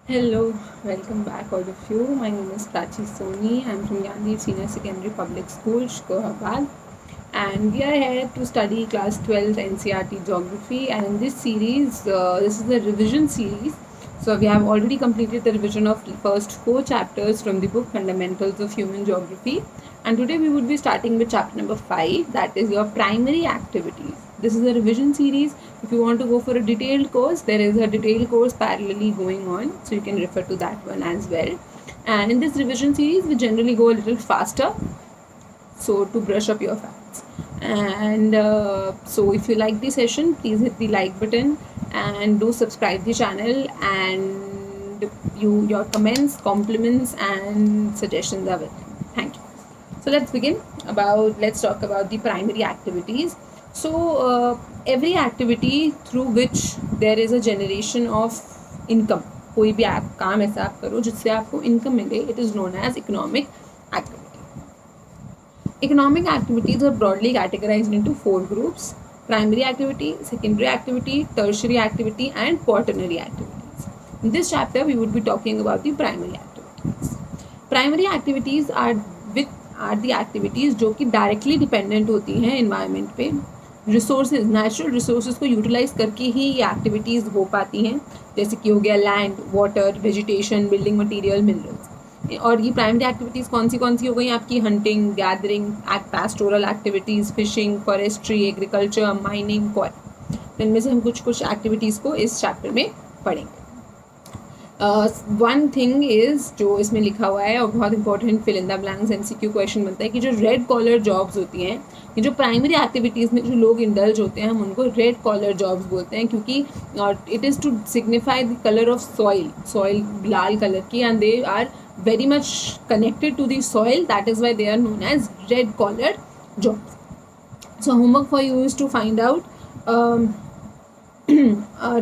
Hello, welcome back all of you. My name is Prachi Soni. I'm from Gandhi Senior Secondary Public School, Shkohabad. And we are here to study class 12th NCRT Geography. And in this series, this is the revision series. So we have already completed the revision of the first 4 chapters from the book Fundamentals of Human Geography. And today we would be starting with chapter number 5, that is your primary activities. This is a revision series. If you want to go for a detailed course, there is a detailed course parallelly going on, so you can refer to that one as well. And in this revision series, we generally go a little faster, so to brush up your facts. And so if you like the session, please hit the like button and do subscribe the channel, and your comments, compliments and suggestions are welcome. Thank you. So let's talk about the primary activities. So every activity through which there is a generation of income, कोई भी काम ऐसा आप करो जिससे आपको income मिले, it is known as economic activity. Economic activities are broadly categorized into 4 groups: primary activity, secondary activity, tertiary activity and quaternary activities. In this chapter we would be talking about the primary activities. Primary activities are the activities जो कि directly dependent होती हैं environment पे. Resources, natural resources को utilise करके ही ये activities हो पाती हैं, जैसे कि हो गया land, water, vegetation, building material, minerals. और ये प्राइमरी एक्टिविटीज़ कौन सी हो गई आपकी? Hunting, gathering, pastoral activities, fishing, forestry, agriculture, mining, coil. इनमें से हम कुछ एक्टिविटीज़ को इस चैप्टर में पढ़ेंगे. वन थिंग इज़, जो इसमें लिखा हुआ है और बहुत important fill in the blanks MCQ question बनता है, कि जो रेड कॉलर जॉब्स होती हैं, ये जो प्राइमरी एक्टिविटीज़ में जो लोग इंडल्ज होते हैं, हम उनको रेड कॉलर जॉब्स बोलते हैं, क्योंकि it is to signify the colour of soil लाल कलर की, and they are very much connected to the soil. That is why they are known as red collar jobs. So homework for you is to find out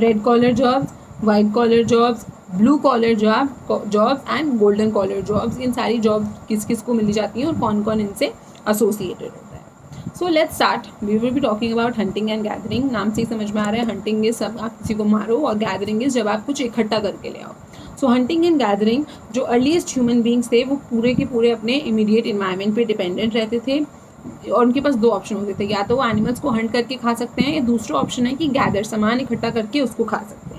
red collar jobs, white collar jobs, blue collar jobs and golden collar jobs. इन सारी jobs किस किस को मिली जाती हैं और कौन कौन इनसे एसोसिएटेड होता है. So let's start. We will be talking about hunting and gathering. नाम से ही समझ में आ रहा है, हंटिंग इज सब आप किसी को मारो, और गैदरिंग इज जब आप कुछ इकट्ठा करके ले आओ. सो हंटिंग एंड गैदरिंग, जो अर्लीस्ट ह्यूमन बींग्स थे वो पूरे के पूरे अपने इमीडिएट इन्वायरमेंट पे डिपेंडेंट रहते थे, और उनके पास 2 ऑप्शन होते थे. या तो वो एनिमल्स को हंट करके खा सकते हैं, या दूसरा ऑप्शन है कि गैदर, सामान इकट्ठा करके उसको खा सकते हैं.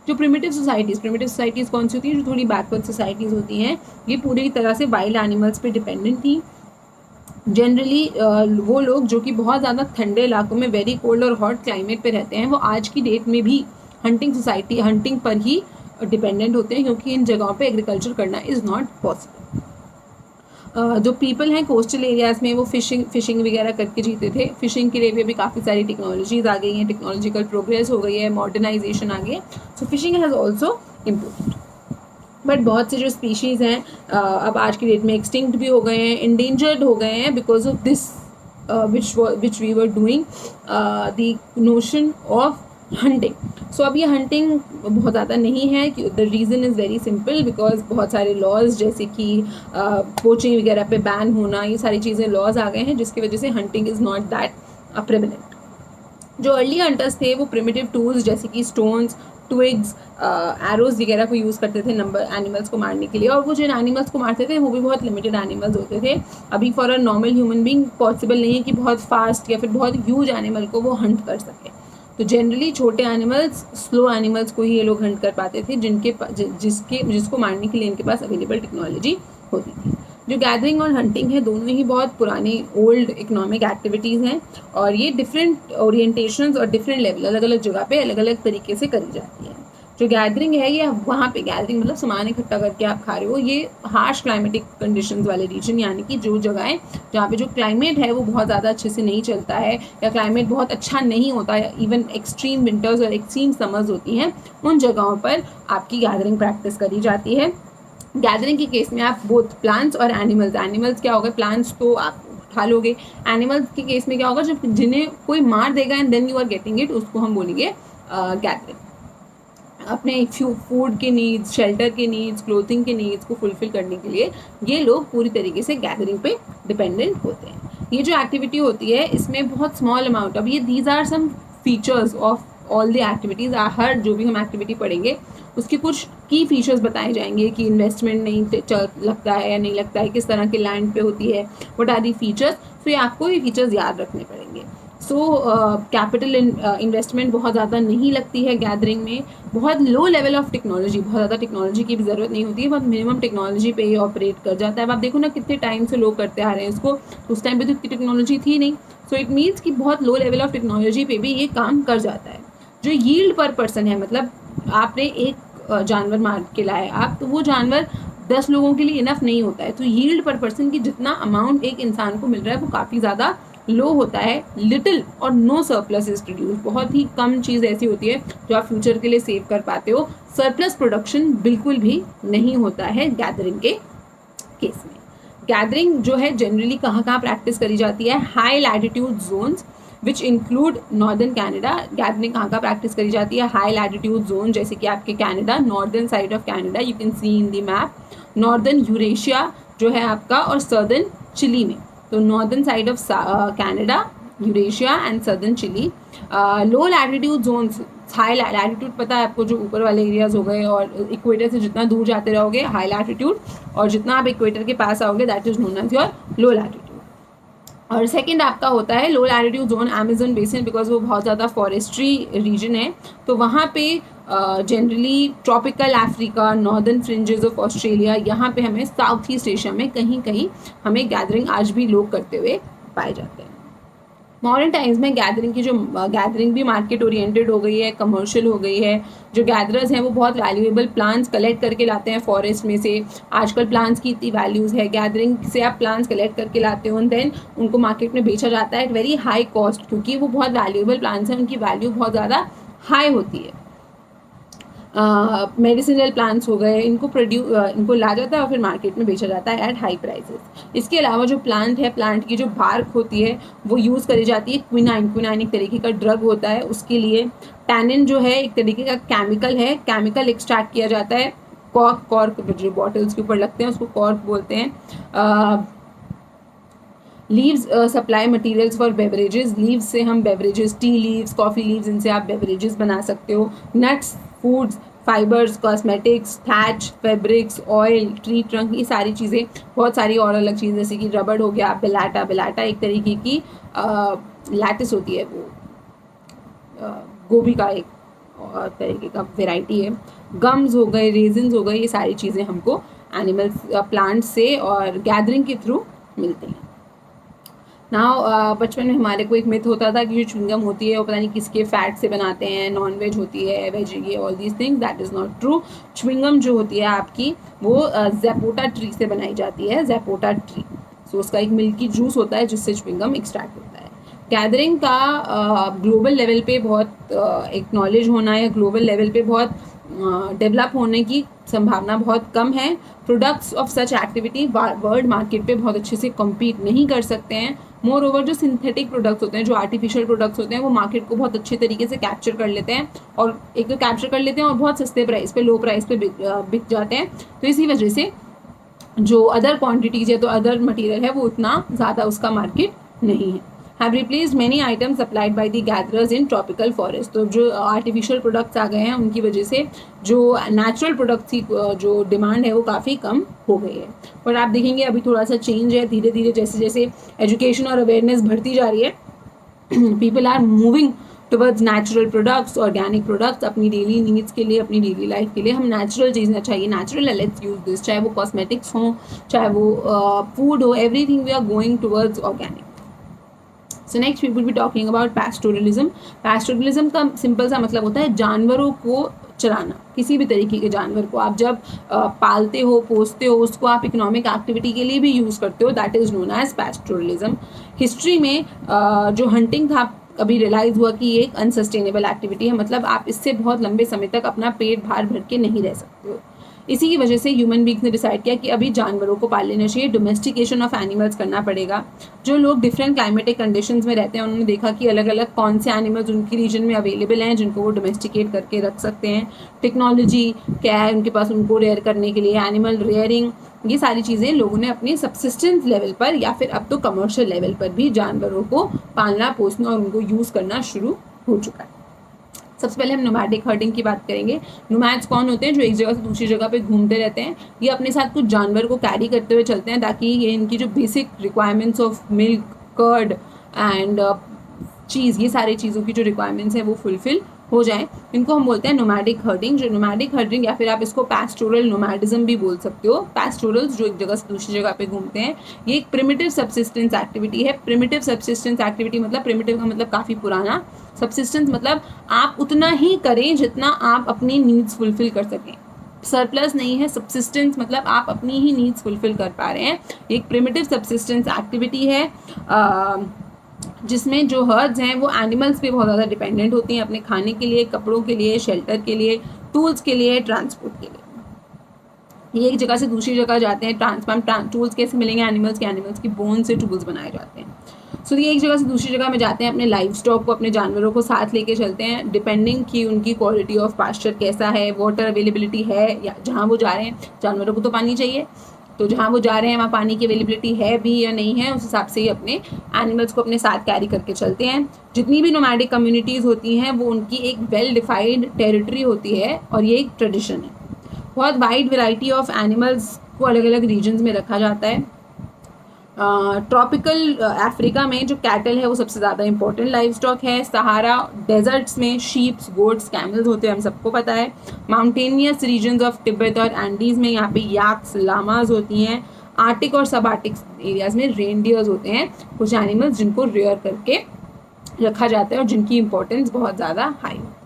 जो प्रिमिटिव सोसाइटीज़ कौन सी होती हैं? जो थोड़ी बैकवर्ड सोसाइटीज़ होती हैं, ये पूरी तरह से वाइल्ड एनिमल्स पे डिपेंडेंट थी. जनरली वो लोग जो कि बहुत ज़्यादा ठंडे इलाकों में, वेरी कोल्ड और हॉट क्लाइमेट पे रहते हैं, वो आज की डेट में भी हंटिंग पर ही डिपेंडेंट होते हैं, क्योंकि इन जगहों पे एग्रीकल्चर करना इज़ नॉट पॉसिबल. जो पीपल हैं कोस्टल एरियाज़ में, वो फिशिंग वगैरह करके जीते थे. फिशिंग के लिए भी अभी काफ़ी सारी टेक्नोलॉजीज़ आ गई हैं, टेक्नोलॉजिकल प्रोग्रेस हो गई है, मॉडर्नाइजेशन आ गई है. So fishing has also improved. But बहुत से जो स्पीशीज़ हैं अब आज की डेट में एक्सटिंक्ट भी हो गए हैं, इंडेंजर्ड हो गए हैं, because of this which we were doing the notion of hunting. So अब ये हंटिंग बहुत ज़्यादा नहीं है. The reason is very simple, because बहुत सारे लॉज, जैसे कि पोचिंग वगैरह पे बैन होना, ये सारी चीज़ें लॉज आ गए हैं, जिसकी वजह से hunting is not that prevalent. जो अर्ली हंटर्स थे वो प्रिमिटिव टूल्स जैसे कि स्टोन्स, ट्विग्स, एरोज वगैरह को यूज़ करते थे एनिमल्स को मारने के लिए, और वो जिन एनिमल्स को मारते थे वो भी बहुत लिमिटेड एनिमल्स होते थे. अभी for a normal human being possible नहीं है कि बहुत फास्ट या फिर बहुत ह्यूज एनिमल को वो हंट कर सके. तो जनरली छोटे एनिमल्स, स्लो एनिमल्स को ही ये लोग हंट कर पाते थे, जिसको मारने के लिए इनके पास अवेलेबल टेक्नोलॉजी होती थी. जो गैदरिंग और हंटिंग है, दोनों ही बहुत पुरानी ओल्ड इकोनॉमिक एक्टिविटीज़ हैं, और ये डिफरेंट ओरिएंटेशंस और डिफरेंट लेवल, अलग अलग जगह पे अलग अलग तरीके से करी जाती है. जो गैदरिंग है, ये वहाँ पे गैदरिंग मतलब सामान इकट्ठा करके आप खा रहे हो. ये हार्श क्लाइमेटिक कंडीशंस वाले रीजन, यानी कि जो जगहें जहाँ पे जो क्लाइमेट है वो बहुत ज़्यादा अच्छे से नहीं चलता है, या क्लाइमेट बहुत अच्छा नहीं होता, या इवन एक्सट्रीम विंटर्स और एक्सट्रीम समर्स होती हैं, उन जगहों पर आपकी गैदरिंग प्रैक्टिस करी जाती है. गैदरिंग के केस में आप बोथ प्लांट्स और एनिमल्स क्या होगा, प्लांट्स तो आप उठा लोगे, एनिमल्स के केस में क्या होगा, जब जिन्हें कोई मार देगा and then you are getting it, उसको हम बोलेंगे गैदरिंग. अपने फूड के नीड्स, शेल्टर के नीड्स, क्लोथिंग के नीड्स को फुलफिल करने के लिए ये लोग पूरी तरीके से गैदरिंग पे डिपेंडेंट होते हैं. ये जो एक्टिविटी होती है इसमें बहुत स्मॉल अमाउंट, अब ये these are some features of all the activities, हर जो भी हम एक्टिविटी पढ़ेंगे उसके कुछ की फीचर्स बताए जाएंगे कि इन्वेस्टमेंट नहीं लगता है या नहीं लगता है, किस तरह के लैंड पे होती है, व्हाट आर दी फीचर्स। तो ये आपको ये फीचर्स याद रखने पड़ेंगे। सो कैपिटल इन्वेस्टमेंट बहुत ज़्यादा नहीं लगती है गैदरिंग में, बहुत लो लेवल ऑफ टेक्नोलॉजी, बहुत ज़्यादा टेक्नोलॉजी की भी ज़रूरत नहीं होती है, बहुत मिनिमम टेक्नोलॉजी पे ये ऑपरेट कर जाता है। अब आप देखो ना कितने टाइम से लोग करते आ रहे हैं इसको, तो उस टाइम पे तो इतनी टेक्नोलॉजी थी नहीं। सो इट मीन्स कि बहुत लो लेवल ऑफ टेक्नोलॉजी पे भी ये काम कर जाता है। जो यील्ड पर पर्सन है, मतलब आपने एक जानवर मार के लाए आप, तो वो जानवर 10 लोगों के लिए इनफ नहीं होता है। तो यील्ड पर पर्सन की जितना अमाउंट एक इंसान को मिल रहा है वो काफ़ी ज़्यादा लो होता है। लिटिल और नो सरप्लस इज प्रोड्यूस, बहुत ही कम चीज़ ऐसी होती है जो आप फ्यूचर के लिए सेव कर पाते हो। सरप्लस प्रोडक्शन बिल्कुल भी नहीं होता है गैदरिंग के केस में। गैदरिंग जो है जनरली कहाँ कहाँ प्रैक्टिस करी जाती है, high latitude zones which include northern Canada. Gathering कहाँ कहाँ प्रैक्टिस करी जाती है, हाई लैटिट्यूड जोन, जैसे कि आपके Canada, northern side of Canada, you can see in the map, northern Eurasia जो है आपका, और सर्दर्न चिली में। तो northern side of Canada, Eurasia and southern Chile. Low latitude zones, high latitude पता है आपको, जो ऊपर वाले एरियाज हो गए, और इक्वेटर से जितना दूर जाते रहोगे हाई लैटिट्यूड, और जितना आप इक्वेटर के पास आओगे that is known as your low latitude. और सेकंड आपका होता है low latitude zone Amazon basin, because वो बहुत ज़्यादा फॉरेस्ट्री रीजन है, तो वहाँ पे generally tropical Africa, northern fringes of Australia, यहाँ पे हमें साउथ ईस्ट एशिया में कहीं कहीं हमें गैदरिंग आज भी लोग करते हुए पाए जाते हैं। मॉडर्न टाइम्स में गैदरिंग की जो गैदरिंग भी मार्केट ओरिएंटेड हो गई है, कमर्शियल हो गई है। जो गैदरर्स हैं वो बहुत वैल्यूएबल प्लांट्स कलेक्ट करके लाते हैं फॉरेस्ट में से। आजकल प्लांट्स की इतनी वैल्यूज़ है, गैदरिंग से आप प्लांट्स कलेक्ट करके लाते हो एंड देन उनको मार्केट में बेचा जाता है एट वेरी हाई कॉस्ट, क्योंकि वो बहुत वैल्यूएबल प्लांट्स हैं, उनकी वैल्यू बहुत ज़्यादा हाई होती है। मेडिसिनल प्लांट्स हो गए, इनको ला जाता है और फिर मार्केट में बेचा जाता है एट हाई प्राइसेस। इसके अलावा जो प्लांट है, प्लांट की जो बार्क होती है वो यूज़ करी जाती है। क्विनाइन एक तरीके का ड्रग होता है उसके लिए। टैनिन जो है एक तरीके का केमिकल है, केमिकल एक्सट्रैक्ट किया जाता है। कॉर्क जो बॉटल्स के ऊपर लगते हैं उसको कॉर्क बोलते हैं। Leaves supply materials for beverages, leaves से हम beverages, tea leaves, coffee leaves, इनसे आप बेवरेजेस बना सकते हो। Nuts, foods, fibres, cosmetics, thatch, fabrics, oil, tree trunk, ये सारी चीज़ें, बहुत सारी और अलग चीज़ें जैसे कि रबड़ हो गया, बेलाटा एक तरीके की लैटिस होती है, वो गोभी का एक तरीके का वेराइटी है। गम्स हो गए, रेजिन्स हो गए, ये सारी चीज़ें हमको एनिमल्स, प्लांट्स से और गैदरिंग के थ्रू मिलती हैं। नाउ बचपन में हमारे को एक मिथ होता था कि जो च्युइंगम होती है वो पता नहीं किसके फैट से बनाते हैं, नॉन वेज होती है, वेज, ये all these things, that is not true. Chewing gum जो होती है आपकी वो ज़ैपोटा ट्री से बनाई जाती है, ज़ैपोटा ट्री। सो उसका एक मिल्की जूस होता है जिससे च्युइंगम एक्सट्रैक्ट होता है। गैदरिंग का ग्लोबल लेवल पे बहुत एक नॉलेज होना या ग्लोबल लेवल पे बहुत डेवलप होने की संभावना बहुत कम है। Products of such activity world market पे बहुत अच्छे से कम्पीट नहीं कर सकते हैं। मोर ओवर जो सिंथेटिक प्रोडक्ट्स होते हैं, जो आर्टिफिशियल प्रोडक्ट्स होते हैं, वो मार्केट को बहुत अच्छे तरीके से कैप्चर कर लेते हैं, और एक तो कैप्चर कर लेते हैं और बहुत सस्ते प्राइस पे, लो प्राइस पे बिक जाते हैं। तो इसी वजह से जो अदर क्वान्टिटीज़ है, तो अदर मटीरियल है, वो उतना ज़्यादा उसका मार्केट नहीं है। Have replaced many items supplied by the gatherers in tropical forest. तो जो आर्टिफिशियल प्रोडक्ट्स आ गए हैं उनकी वजह से जो नेचुरल प्रोडक्ट्स की जो डिमांड है वो काफ़ी कम हो गई है। पर आप देखेंगे अभी थोड़ा सा चेंज है, धीरे धीरे जैसे जैसे एजुकेशन और अवेयरनेस बढ़ती जा रही है, people are moving towards natural products, organic products, अपनी डेली नीड्स के लिए, अपनी डेली लाइफ के लिए हम नेचुरल चीज़ें चाहिए, नेचुरल है, लेट्स यूज दिस। चाहे वो कॉस्मेटिक्स हो, चाहे वो फूड हो, everything we are going towards organic. So next we will be talking about pastoralism. Pastoralism का सिंपल सा मतलब होता है जानवरों को चराना। किसी भी तरीके के जानवर को आप जब पालते हो, पोसते हो, उसको आप इकोनॉमिक एक्टिविटी के लिए भी यूज़ करते हो, that is known as pastoralism. History में जो हंटिंग था, अभी रियलाइज़ हुआ कि ये एक अनसस्टेनेबल एक्टिविटी है, मतलब आप इससे बहुत लंबे समय तक अपना पेट भर के नहीं रह सकते हो। इसी की वजह से ह्यूमन बींग्स ने डिसाइड किया कि अभी जानवरों को पाल लेना चाहिए, डोमेस्टिकेशन ऑफ एनिमल्स करना पड़ेगा। जो लोग डिफरेंट क्लाइमेटिक कंडीशंस में रहते हैं उन्होंने देखा कि अलग अलग कौन से एनिमल्स उनकी रीजन में अवेलेबल हैं जिनको वो डोमेस्टिकेट करके रख सकते हैं। टेक्नोलॉजी क्या है उनके पास, उनको रेयर करने के लिए, एनिमल रेयरिंग, ये सारी चीज़ें लोगों ने अपने सब्सिस्टेंस लेवल पर या फिर अब तो कमर्शियल लेवल पर भी जानवरों को पालना, पोसना और उनको यूज़ करना शुरू हो चुका है। सबसे पहले हम नोमैडिक हर्डिंग की बात करेंगे। नोमैड्स कौन होते हैं? जो एक जगह से दूसरी जगह पे घूमते रहते हैं। ये अपने साथ कुछ जानवर को कैरी करते हुए चलते हैं ताकि ये इनकी जो basic requirements of milk, curd and cheese, ये सारी चीज़ों की जो रिक्वायरमेंट्स हैं वो फुलफिल हो जाए, इनको हम बोलते हैं नोमैडिक हर्डिंग। जो नोमैडिक हर्डिंग या फिर आप इसको पैस्टोरल नोमैडिज्म भी बोल सकते हो। पैस्टोरल्स जो एक जगह से दूसरी जगह पे घूमते हैं, ये एक प्रिमिटिव सब्सिस्टेंस एक्टिविटी है। प्रिमिटिव सब्सिस्टेंस एक्टिविटी मतलब, प्रिमिटिव का मतलब काफ़ी पुराना, सब्सिस्टेंस मतलब आप उतना ही करें जितना आप अपनी नीड्स फुलफिल कर सकें। सरप्लस नहीं है। सब्सिस्टेंस मतलब आप अपनी ही नीड्स फुलफिल कर पा रहे हैं। एक प्रिमिटिव सब्सिस्टेंस एक्टिविटी है जिसमें जो हर्ड्स हैं वो एनिमल्स पे बहुत ज़्यादा डिपेंडेंट होती हैं अपने खाने के लिए, कपड़ों के लिए, शेल्टर के लिए, टूल्स के लिए, ट्रांसपोर्ट के लिए। ये एक जगह से दूसरी जगह जाते हैं। टूल्स कैसे मिलेंगे एनिमल्स के? एनिमल्स की बोन से टूल्स बनाए जाते हैं। सो ये एक जगह से दूसरी जगह में जाते हैं, अपने लाइफ स्टॉक को, अपने जानवरों को साथ लेके चलते हैं, डिपेंडिंग कि उनकी क्वालिटी ऑफ पास्चर कैसा है, वाटर अवेलेबिलिटी है, या जहाँ वो जा रहे हैं जानवरों को तो पानी चाहिए, तो जहाँ वो जा रहे हैं वहाँ पानी की अवेलेबिलिटी है भी या नहीं है, उस हिसाब से ही अपने एनिमल्स को अपने साथ कैरी करके चलते हैं। जितनी भी नोमैडिक कम्युनिटीज़ होती हैं वो उनकी एक वेल डिफाइंड टेरिटरी होती है और ये एक ट्रेडिशन है। बहुत वाइड वैरायटी ऑफ एनिमल्स को अलग अलग रीजन्स में रखा जाता है। ट्रॉपिकल अफ्रीका में जो कैटल है वो सबसे ज़्यादा इंपॉर्टेंट लाइफ स्टॉक है। सहारा डेजर्ट्स में शीप्स, गोट्स, कैमल्स होते हैं, हम सबको पता है। माउंटेनियस रीजन्स ऑफ तिब्बत और एंडीज़ में यहाँ पे याक्स, लामाज होती हैं। आर्टिक और सब आर्टिक एरियाज़ में रेनडियर्स होते हैं, कुछ एनिमल्स जिनको रेयर करके रखा जाता है और जिनकी इंपॉर्टेंस बहुत ज़्यादा हाई है।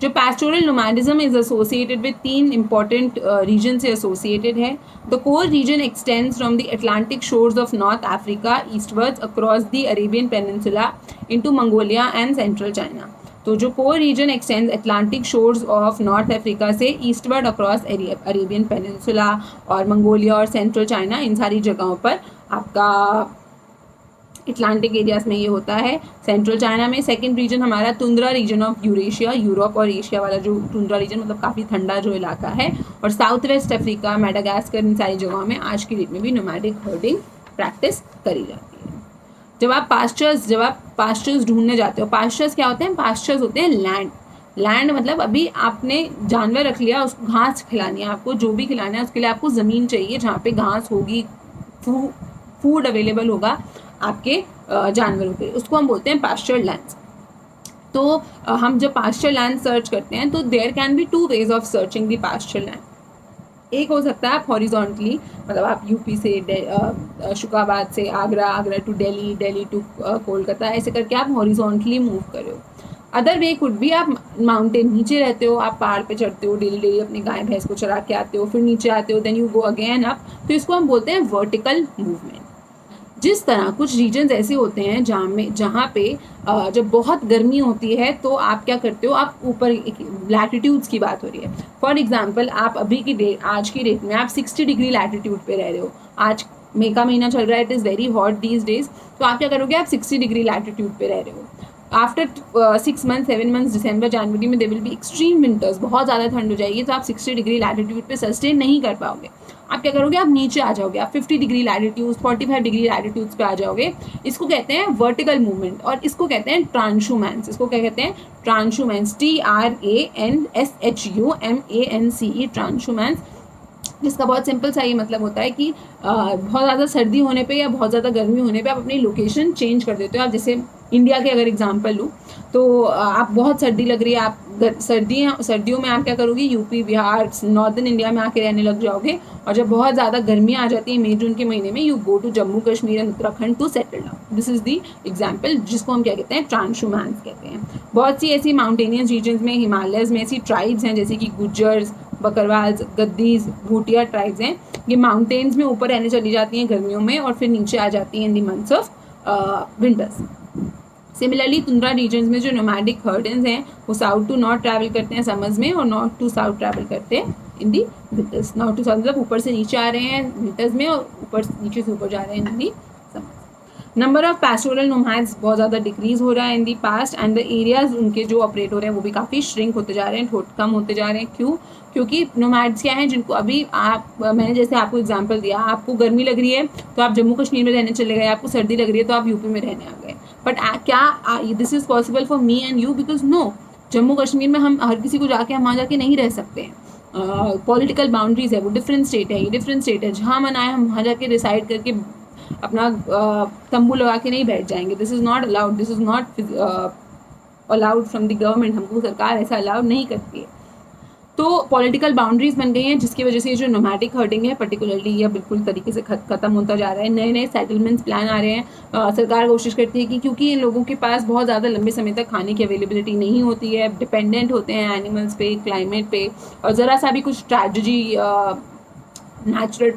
जो pastoral nomadism is associated with 3 important region से एसोसिएटेड है। The core region extends from the Atlantic shores of north Africa eastwards across the Arabian peninsula into Mongolia and central China. तो जो core region extends Atlantic shores of north Africa से eastward across Arabian peninsula और Mongolia और central China, इन सारी जगहों पर आपका अटलांटिक एरियाज में ये होता है। सेंट्रल चाइना में सेकंड रीजन हमारा tundra region of Eurasia, Europe और एशिया वाला जो टुंड्रा रीजन मतलब काफ़ी ठंडा जो इलाका है, और साउथ वेस्ट अफ्रीका, मेडागास्कर, इन सारी जगहों में आज की डेट में भी नोमैडिक हर्डिंग प्रैक्टिस करी जाती है। जब आप पास्चर्स ढूंढने जाते हो, पास्चर्स क्या होते हैं? पास्चर्स होते हैं लैंड मतलब अभी आपने जानवर रख लिया, उसको घास खिलानी है, आपको जो भी खिलाना है उसके लिए आपको ज़मीन चाहिए जहाँ पे घास होगी, फूड अवेलेबल होगा आपके जानवरों के लिए, उसको हम बोलते हैं पास्चर लैंड्स। तो हम जब पास्चर लैंड सर्च करते हैं तो there can be 2 ways of searching the pasture land. एक हो सकता है आप हॉरिजॉन्टली, मतलब आप यूपी से शुकाबाद से आगरा टू दिल्ली टू कोलकाता, ऐसे करके आप हॉरिजॉन्टली मूव कर रहे हो। अदर वे कुड भी आप माउंटेन, नीचे रहते हो, आप पहाड़ पे चढ़ते हो, डेली अपनी गाय भैंस को चरा के आते हो, फिर नीचे आते हो, then you go again up, तो इसको हम बोलते हैं वर्टिकल मूवमेंट। जिस तरह कुछ रीजन्स ऐसे होते हैं जहाँ पे जब बहुत गर्मी होती है तो आप क्या करते हो, आप ऊपर लैटिट्यूड्स की बात हो रही है, फॉर एग्जांपल आप आज की डेट में आप 60 डिग्री लैटिट्यूड पे रह रहे हो। आज मई का महीना चल रहा है, it is very hot these days, तो आप क्या करोगे, आप 60 डिग्री लैटिट्यूड पे रह रहे हो। आफ्टर 6 मंथ 7 मंथ्स, दिसंबर जनवरी में there will be extreme winters, बहुत ज़्यादा ठंड हो जाएगी, तो आप 60 डिग्री लैटिट्यूड पे सस्टेन नहीं कर पाओगे। आप क्या करोगे, आप नीचे आ जाओगे, आप 50 डिग्री लैटिट्यूड, 45 डिग्री लैटिट्यूड्स पे आ जाओगे। इसको कहते हैं वर्टिकल मूवमेंट, और इसको कहते हैं ट्रांशुमेंस। इसको क्या कहते हैं? ट्रांशुमेंस, TRANSHUMANCE, ट्रांशुमेंस, जिसका बहुत सिंपल सा ये मतलब होता है कि बहुत ज़्यादा सर्दी होने पे या बहुत ज़्यादा गर्मी होने पे आप अपनी लोकेशन चेंज कर देते हो। आप जैसे इंडिया के अगर एग्जांपल लूँ तो आप बहुत सर्दी लग रही है, आप सर्दियों में आप क्या करोगे, यूपी, बिहार, नॉर्दर्न इंडिया में आके रहने लग जाओगे, और जब बहुत ज़्यादा गर्मी आ जाती है मई जून के महीने में, you go to Jammu Kashmir and Uttarakhand to settle down. This is the example, जिसको हम क्या कहते हैं, ट्रांशुमेंस कहते हैं। बहुत सी ऐसी माउंटेनियस रीजन्स में, हिमालयज़ में ऐसी ट्राइब्स हैं जैसे कि गुज्जर्स, बकरवाल्स, गद्दीज, भूटिया ट्राइब्स हैं। ये माउंटेन्स में ऊपर रहने चली जाती हैं गर्मियों में और फिर नीचे आ जाती हैं in the months of winters. Similarly tundra regions में जो नोमैडिक हर्डिंग्स हैं वो साउथ टू नॉर्थ ट्रैवल करते हैं समर्स में, और नॉर्थ टू साउथ ट्रैवल करते हैं in the winters. North to south मतलब ऊपर से नीचे आ रहे हैं विंटर्स में, और नीचे से ऊपर जा रहे हैं in the summers. Number of pastoral nomads बहुत ज़्यादा डिक्रीज हो रहा है in the past, and the areas उनके जो ऑपरेट हो रहे हैं वो भी काफ़ी श्रिंक होते जा रहे हैं, कम होते जा रहे हैं। क्यों? क्योंकि नोमैड्स क्या हैं जिनको अभी मैंने जैसे आपको एग्जांपल दिया, आपको गर्मी लग रही है तो आप जम्मू कश्मीर में रहने चले गए, आपको सर्दी लग रही है तो आप यूपी में रहने आ गए। बट क्या this is possible for me and you? Because no, Jammu Kashmir में हम हर किसी को जाके हम वहाँ जाके नहीं रह सकते हैं। पॉलिटिकल बाउंड्रीज है, वो डिफरेंट स्टेट है, ये डिफरेंट स्टेट है, जहाँ मन आए हम वहाँ जाके डिसाइड करके अपना तंबू लगा के नहीं बैठ जाएंगे। This is not allowed, this is not allowed from the government. हमको सरकार ऐसा अलाउड नहीं करती है। तो पॉलिटिकल बाउंड्रीज बन गई हैं, जिसकी वजह से ये जो नोमैटिक हर्टिंग है पर्टिकुलरली यह बिल्कुल तरीके से खत्म होता जा रहा है। नए नए सेटलमेंट्स प्लान आ रहे हैं। सरकार कोशिश करती है कि क्योंकि इन लोगों के पास बहुत ज़्यादा लंबे समय तक खाने की अवेलेबिलिटी नहीं होती है, डिपेंडेंट होते हैं एनिमल्स पे, क्लाइमेट पे, और ज़रा सा भी कुछ ट्रेजेडी, नेचुरल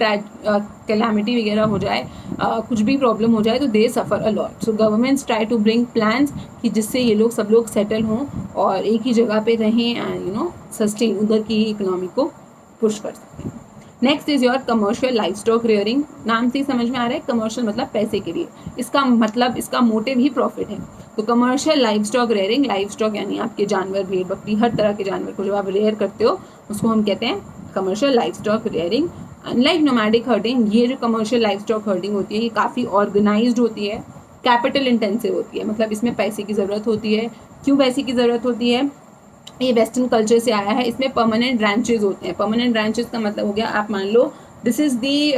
कैलामिटी वगैरह हो जाए, कुछ भी प्रॉब्लम हो जाए, तो they suffer a lot. So governments try to bring plans कि जिससे ये लोग सब लोग सेटल हों और एक ही जगह पे रहें एंड सस्टेन उधर की इकोनॉमी को पुश कर सकें। Next is your commercial life stock rearing. नाम से ही समझ में आ रहा है, कमर्शियल मतलब पैसे के लिए। इसका मतलब, इसका मोटिव ही प्रॉफिट है। तो commercial life stock rearing, life stock यानी आपके जानवर, भेड़ बकरी, हर तरह के जानवर को जब आप रेयर करते हो उसको हम कहते हैं commercial life stock rearing. Unlike nomadic hurting, ये जो कमर्शियल लाइफ स्टॉक हर्टिंग होती है ये काफ़ी ऑर्गेनाइज्ड होती है, कैपिटल इंटेंसिव होती है, मतलब इसमें पैसे की ज़रूरत होती है। क्यों पैसे की ज़रूरत होती है? ये वेस्टर्न कल्चर से आया है। इसमें परमानेंट रैंचेज होते हैं। परमानेंट रैंचेज का मतलब हो गया, आप मान लो this is the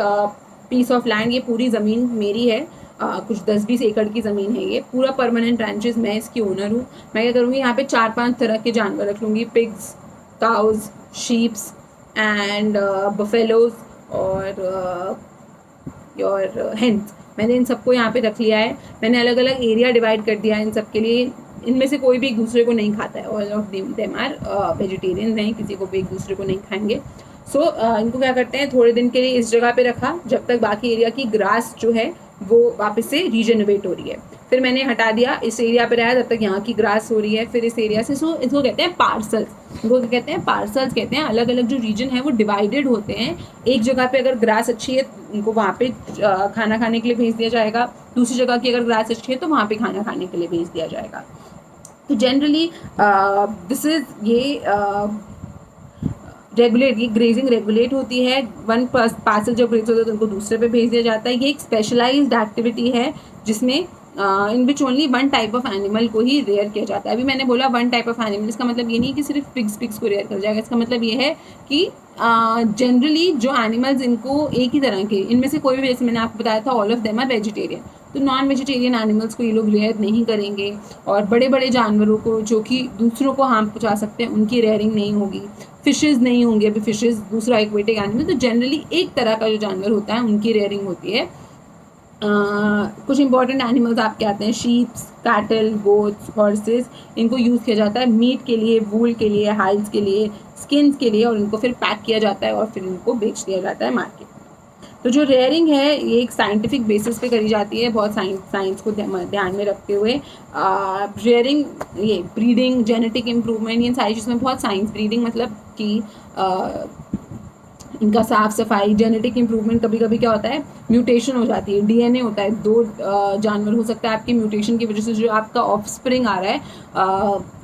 piece of land, ये पूरी ज़मीन मेरी है, कुछ 10-20 एकड़ की ज़मीन है, ये पूरा परमानेंट रैंचेज, मैं इसकी ओनर हूँ। मैं क्या करूँगी, यहाँ पे 4-5 तरह के जानवर रख लूँगी, pigs, cows, sheeps and buffaloes और हेंस। मैंने इन सबको यहाँ पे रख लिया है। मैंने अलग अलग एरिया डिवाइड कर दिया है इन सब के लिए। इनमें से कोई भी एक दूसरे को नहीं खाता है, all of them are vegetarian हैं, किसी को भी एक दूसरे को नहीं खाएंगे। सो इनको क्या करते हैं, थोड़े दिन के लिए इस जगह पे रखा जब तक बाकी एरिया की ग्रास जो है वो वापस से रीजनरेट हो रही है। फिर मैंने हटा दिया, इस एरिया पे रहा जब तक यहाँ की ग्रास हो रही है। फिर इस एरिया से, सो इसको कहते हैं पार्सल्स। इनको क्या कहते हैं, पार्सल्स कहते हैं। अलग अलग जो रीजन है वो डिवाइडेड होते हैं। एक जगह पे अगर ग्रास अच्छी है उनको वहाँ पे खाना खाने के लिए भेज दिया जाएगा, दूसरी जगह की अगर ग्रास अच्छी है तो वहाँ पे खाना खाने के लिए भेज दिया जाएगा। तो जनरली दिस इज ये रेगुलेट, ये ग्रेजिंग रेगुलेट होती है। वन पार्सल जब ग्रेज होता है तो उनको दूसरे पे भेज दिया जाता है। ये एक स्पेशलाइज्ड एक्टिविटी है जिसमें in which only one type of animal को ही रेयर किया जाता है। अभी मैंने बोला वन टाइप ऑफ एनिमल, इसका मतलब ये नहीं कि सिर्फ पिग्स को रेयर कर जाएगा। इसका मतलब ये है कि जनरली जो एनिमल्स इनको एक ही तरह के, इनमें से कोई भी, जैसे मैंने आपको बताया था all of them are vegetarian, तो नॉन वेजिटेरियन एनिमल्स को ये लोग रेयर नहीं करेंगे। और बड़े बड़े जानवरों को जो कि दूसरों को हार्म पहुँचा सकते हैं उनकी रेयरिंग नहीं होगी। फिशेज़ नहीं होंगे, अभी फिशेज़ दूसरा एक्वेटिक एनिमल, तो जनरली एक तरह का जो जानवर होता है उनकी रेयरिंग होती है। कुछ इंपॉर्टेंट एनिमल्स आपके आते हैं, शीप्स, कैटल, गोट्स, हॉर्सेस। इनको यूज़ किया जाता है मीट के लिए, वूल के लिए, हाइड्स के लिए, स्किन्स के लिए, और इनको फिर पैक किया जाता है और फिर इनको बेच दिया जाता है मार्केट में। तो जो रेयरिंग है ये एक साइंटिफिक बेसिस पे करी जाती है, बहुत साइंस को ध्यान में रखते हुए। रेयरिंग, ये ब्रीडिंग, जेनेटिक इम्प्रूवमेंट, ये सारी चीज़ों में बहुत साइंस। ब्रीडिंग मतलब कि इनका साफ सफाई, जेनेटिक इम्प्रूवमेंट। कभी कभी क्या होता है, म्यूटेशन हो जाती है, डीएनए होता है, दो जानवर हो सकता है, आपकी म्यूटेशन की वजह से जो आपका ऑफस्प्रिंग आ रहा है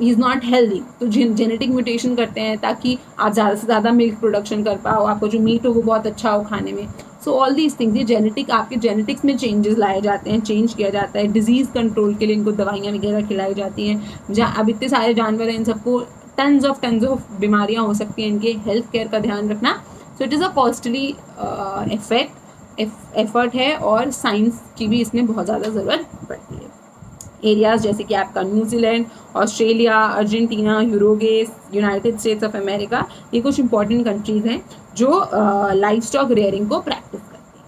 ही इज़ नॉट हेल्दी, तो जेनेटिक म्यूटेशन करते हैं ताकि आप ज़्यादा से ज़्यादा मिल्क प्रोडक्शन कर पाओ, आपको जो मीट हो वो बहुत अच्छा हो खाने में। सो ऑल दीज थिंग्स, ये जेनेटिक, आपके जेनेटिक्स में चेंजेस लाए जाते हैं, चेंज किया जाता है। डिजीज़ कंट्रोल के लिए इनको दवाइयाँ वगैरह खिलाई जाती हैं। जहाँ अब इतने सारे जानवर हैं, इन सबको टन्स ऑफ बीमारियाँ हो सकती हैं, इनके हेल्थ केयर का ध्यान रखना। So it is a costly effort है, और साइंस की भी इसमें बहुत ज़्यादा ज़रूरत पड़ती है। एरियाज़ जैसे कि आपका New Zealand, Australia, Argentina, Uruguay, United States of America, ये कुछ इंपॉर्टेंट कंट्रीज़ हैं जो लाइफ स्टॉक रेयरिंग को प्रैक्टिस करती हैं।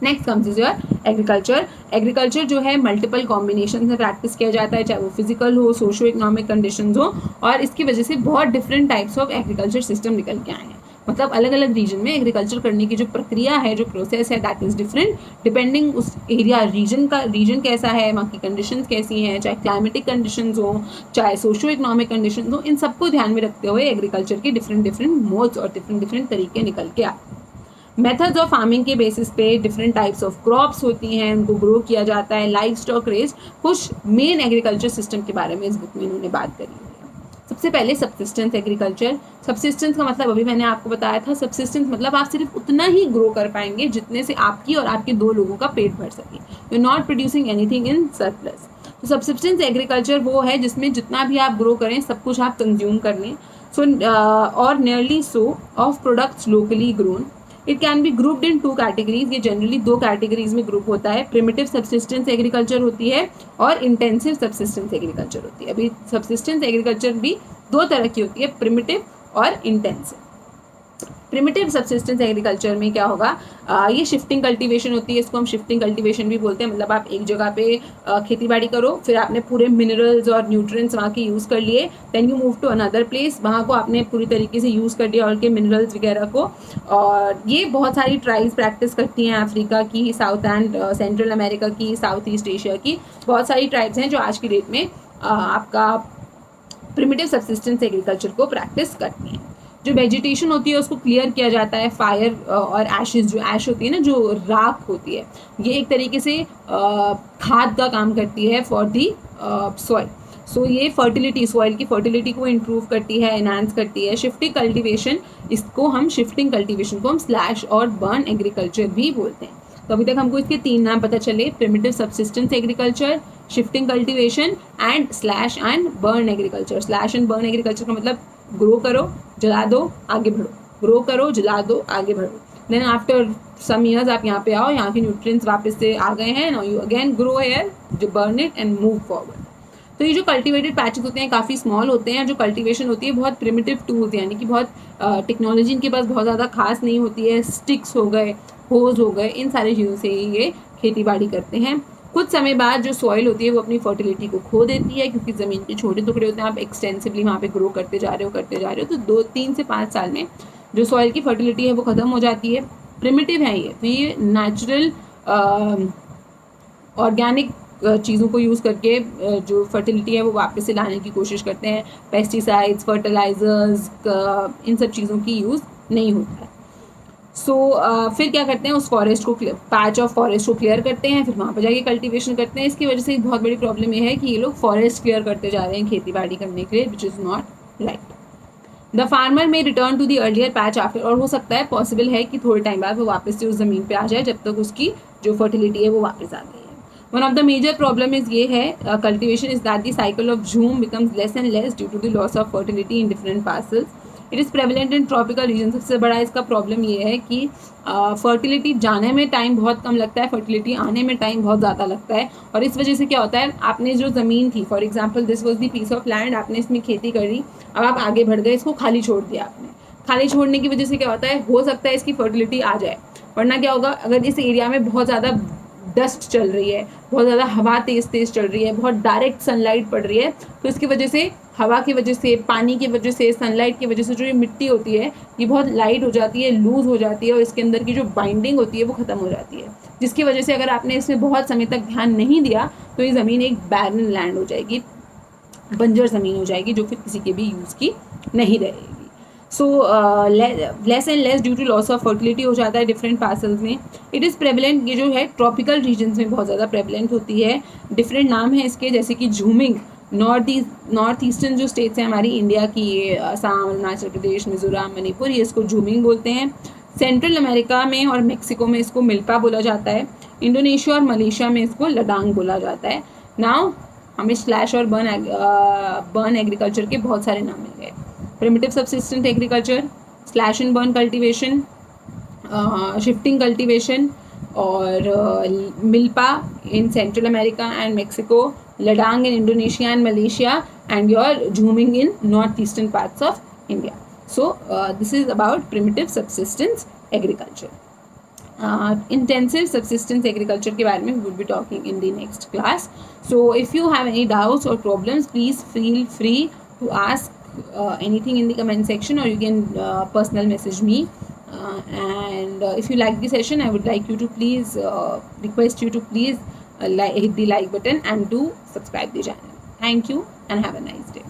Next comes is your agriculture. Agriculture जो है मल्टीपल कॉम्बिनेशन में प्रैक्टिस किया जाता है, चाहे वो फिजिकल हो, सोशो इकोनॉमिक कंडीशंस हो, और इसकी वजह से बहुत different types of agriculture system निकल के आए हैं। मतलब अलग अलग रीजन में एग्रीकल्चर करने की जो प्रक्रिया है, जो प्रोसेस है, दैट इज़ डिफरेंट डिपेंडिंग उस एरिया, रीजन कैसा है, वहाँ की कंडीशंस कैसी हैं, चाहे क्लाइमेटिक कंडीशंस हो, चाहे सोशो इकोनॉमिक कंडीशंस हो, इन सबको ध्यान में रखते हुए एग्रीकल्चर के डिफरेंट मोड्स और डिफरेंट तरीके निकल के आते हैं। मेथड्स ऑफ फार्मिंग के बेसिस पे डिफरेंट टाइप्स ऑफ क्रॉप्स होती हैं, उनको ग्रो किया जाता है, लाइफ स्टॉक रेस्ड, कुछ मेन एग्रीकल्चर सिस्टम के बारे में इस बुक में इन्होंने बात करी है। सबसे पहले सबसिस्टेंस एग्रीकल्चर। सबसिस्टेंस का मतलब अभी मैंने आपको बताया था, सबसिस्टेंस मतलब आप सिर्फ उतना ही ग्रो कर पाएंगे जितने से आपकी और आपके दो लोगों का पेट भर सके। You are not producing anything in surplus. तो सब्सिस्टेंस एग्रीकल्चर वो है जिसमें जितना भी आप ग्रो करें सब कुछ आप कंज्यूम कर लें. सो और nearly so of products locally grown. It can be grouped in 2 categories. ये जनरली 2 कैटेगरीज में ग्रुप होता है. प्रिमिटिव सब्सिस्टेंस एग्रीकल्चर होती है और इंटेंसिव सब्सिस्टेंस एग्रीकल्चर होती है. अभी सब्सिस्टेंस एग्रीकल्चर भी 2 तरह की होती है, प्रिमिटिव और इंटेंसिव. प्रिमिटिव सब्सिस्टेंस एग्रीकल्चर में क्या होगा, ये शिफ्टिंग कल्टीवेशन होती है. इसको हम शिफ्टिंग कल्टीवेशन भी बोलते हैं. मतलब आप एक जगह पे खेती बाड़ी करो, फिर आपने पूरे मिनरल्स और न्यूट्रिएंट्स वहाँ के यूज़ कर लिए, then you move to another place, वहाँ को आपने पूरी तरीके से यूज़ कर लिया और के मिनरल्स वगैरह को. और ये बहुत सारी ट्राइब्स प्रैक्टिस करती हैं, अफ्रीका की, साउथ एंड सेंट्रल अमेरिका की, साउथ ईस्ट एशिया की बहुत सारी ट्राइब्स हैं जो आज की डेट में आपका प्रिमिटिव सब्सिस्टेंस एग्रीकल्चर को प्रैक्टिस करती हैं. जो वेजिटेशन होती है उसको क्लियर किया जाता है. फायर और एशेज, जो ऐश होती है ना, जो राख होती है, ये एक तरीके से खाद का काम करती है फॉर दी सॉइल. सो ये फर्टिलिटी, सॉइल की फर्टिलिटी को इम्प्रूव करती है, एनहांस करती है. शिफ्टिंग कल्टीवेशन, इसको हम शिफ्टिंग कल्टीवेशन को हम स्लैश और बर्न एग्रीकल्चर भी बोलते हैं. तो अभी तक हमको इसके 3 नाम पता चले, primitive subsistence agriculture, shifting cultivation and slash and burn agriculture. Slash and burn agriculture का मतलब ग्रो करो, जला दो, आगे बढ़ो, ग्रो करो, जला दो, आगे बढ़ो. देन आफ्टर सम ईयर्स आप यहाँ पे आओ, यहाँ के न्यूट्रिएंट्स वापस से आ गए हैं, now you again grow here, जो burn it and move forward. तो ये जो कल्टिवेटेड पैचेस होते हैं काफ़ी स्मॉल होते हैं. जो कल्टीवेशन होती है बहुत प्रिमिटिव टूल्स, यानी कि बहुत टेक्नोलॉजी इनके पास बहुत ज़्यादा खास नहीं होती है. स्टिक्स हो गए, होज हो गए, इन सारी चीज़ों से ये खेती बाड़ी करते हैं. कुछ समय बाद जो सॉइल होती है वो अपनी फर्टिलिटी को खो देती है, क्योंकि ज़मीन के छोटे टुकड़े होते हैं, आप एक्सटेंसिवली वहाँ पे ग्रो करते जा रहे हो. तो 2-3 से 5 साल में जो सॉइल की फर्टिलिटी है वो ख़त्म हो जाती है. प्रिमिटिव है ये, तो ये नेचुरल ऑर्गेनिक चीज़ों को यूज़ करके जो फर्टिलिटी है वो वापस से लाने की कोशिश करते हैं. पेस्टिसाइड्स, फर्टिलाइजर्स, इन सब चीज़ों की यूज़ नहीं होता है. सो फिर क्या करते हैं, उस फॉरेस्ट को, पैच ऑफ फॉरेस्ट को क्लियर करते हैं, फिर वहाँ पर जाके कल्टीवेशन करते हैं. इसकी वजह से एक बहुत बड़ी प्रॉब्लम ये है कि ये लोग फॉरेस्ट क्लियर करते जा रहे हैं खेती बाड़ी करने के लिए, which is not right. The farmer may return to the earlier patch after, और हो सकता है, पॉसिबल है कि थोड़े टाइम बाद वो वापस से उस ज़मीन पे आ जाए जब तक उसकी जो फर्टिलिटी है वो वापस आ गई है. One of the major problem is ये है cultivation is that the cycle of jhum becomes less and less due to the loss of fertility in different parcels. It is prevalent in tropical region. सबसे बड़ा इसका problem ये है कि fertility जाने में टाइम बहुत कम लगता है, फर्टिलिटी आने में टाइम बहुत ज़्यादा लगता है. और इस वजह से क्या होता है, आपने जो ज़मीन थी, for example this was the piece of land, आपने इसमें खेती कर दी, अब आप आगे बढ़ गए, इसको खाली छोड़ दिया आपने. खाली छोड़ने की वजह से क्या होता है, हो सकता है इसकी फर्टिलिटी आ जाए, वरना क्या होगा, अगर इस एरिया में बहुत ज़्यादा डस्ट चल रही है, बहुत ज़्यादा हवा तेज़ चल रही है, बहुत डायरेक्ट सनलाइट पड़ रही है, तो इसकी वजह से, हवा की वजह से, पानी की वजह से, सनलाइट की वजह से जो ये मिट्टी होती है ये बहुत लाइट हो जाती है, लूज़ हो जाती है, और इसके अंदर की जो बाइंडिंग होती है वो ख़त्म हो जाती है, जिसकी वजह से अगर आपने इसमें बहुत समय तक ध्यान नहीं दिया तो ये ज़मीन एक बैरन लैंड हो जाएगी, बंजर ज़मीन हो जाएगी, जो फिर किसी के भी यूज़ की नहीं रहेगी. So less and less due to loss of fertility हो जाता है डिफरेंट पार्सल्स में. इट इज़ प्रेवलेंट, ये जो है ट्रॉपिकल रीजन्स में बहुत ज़्यादा प्रेवलेंट होती है. डिफरेंट नाम है इसके, जैसे कि झूमिंग. नॉर्थ ईस्टर्न जो स्टेट्स हैं हमारी इंडिया की, ये असम, अरुणाचल प्रदेश, मिजोरम, मणिपुर, ये इसको झूमिंग बोलते हैं. सेंट्रल अमेरिका में और मेक्सिको में इसको मिल्पा बोला जाता है. इंडोनेशिया और मलेशिया में इसको लडांग बोला जाता है. नाउ हमें स्लैश और बर्न एग्रीकल्चर के बहुत सारे नाम मिल गए. Primitive subsistent agriculture, slash and burn cultivation, shifting cultivation, और milpa in Central America and Mexico, ladang in Indonesia and Malaysia, and your zooming in northeastern parts of India. So this is about primitive subsistence agriculture. Intensive subsistence agriculture के बारे में we will be talking in the next class. So if you have any doubts or problems, please feel free to ask anything in the comment section, or you can personal message me. And if you like the session, I would like you to please request you to please hit the like button and do subscribe the channel. Thank you and have a nice day.